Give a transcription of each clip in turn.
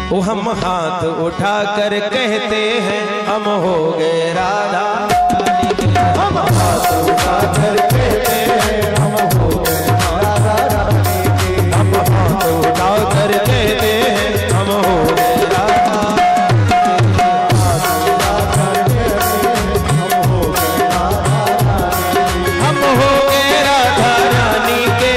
वो हम हाथ उठाकर कहते हैं हम हो गए राधा रानी के। हम हाथ उठाकर कहते हैं हम हो गए राधा रानी के। हम हाथ उठाकर कहते हैं हम हो गए राधा रानी के।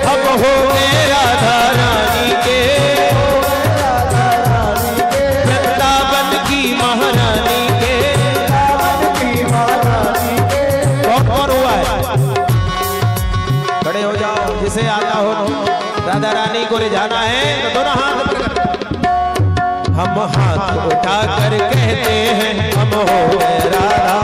हम हो गए राधा रानी के। वृंदावन की महारानी के। कौन हुआ है? खड़े हो जाओ, जिसे आता हो। राधा रानी को रिझाना है तो दोनों हाथ पकड़। हम हाथ उठाकर कहते हैं हम हो गए राधा।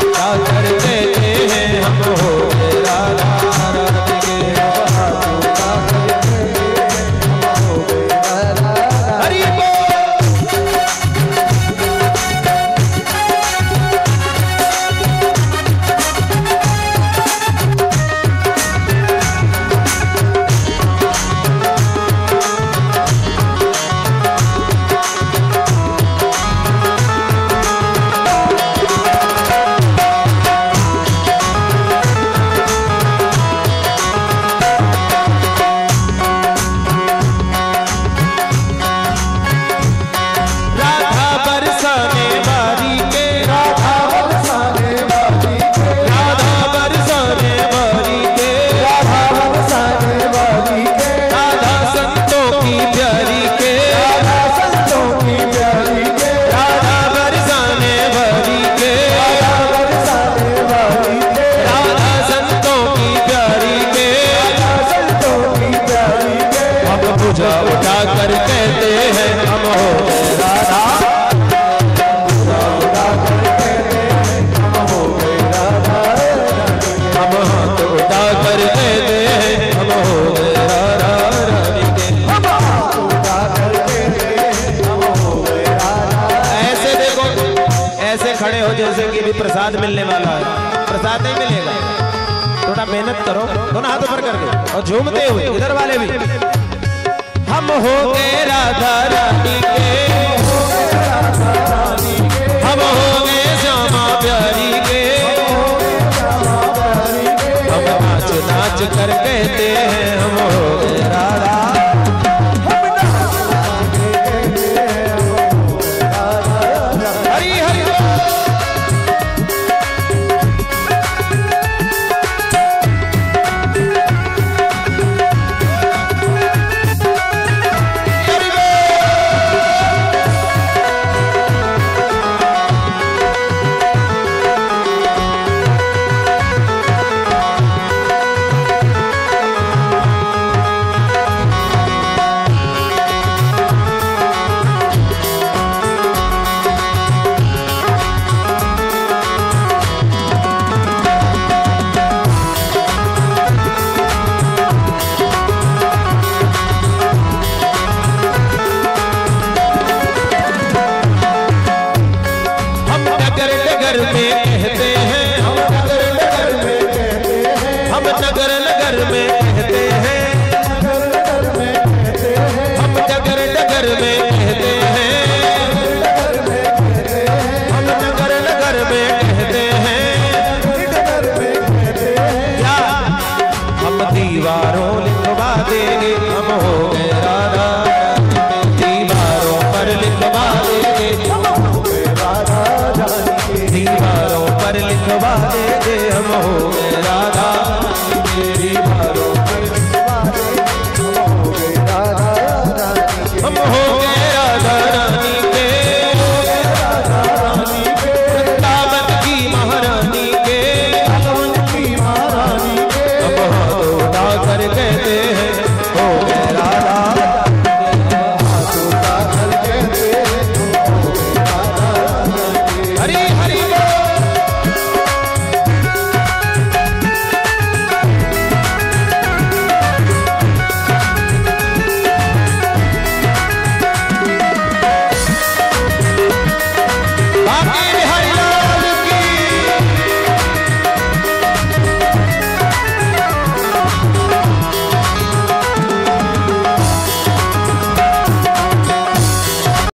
उठाकर कहते हैं हम हो गए राधा। हम हो गए राधा। हम हाथ उठाकर कहते हैं हम हो गए राधा रानी के। हम हाथ उठाकर कहते हैं हम हो गए राधा। ऐसे देखो, ऐसे खड़े हो जैसे कि भी प्रसाद मिलने वाला है। प्रसाद नहीं मिलेगा, थोड़ा मेहनत करो। दोनों हाथ ऊपर करके और झूमते हुए इधर वाले भी। हम हो गए राधा रानी के। हम हो गए श्यामा प्यारी के। हम नाच नाच कर कहते हैं हम हो गए राधा। हरि हरि दीवारों लिखवा देंगे हम हो गए राधा। दीवारों पर लिखवा देंगे हम हो गए राधा। दीवारों पर लिखवा देंगे हम हो गए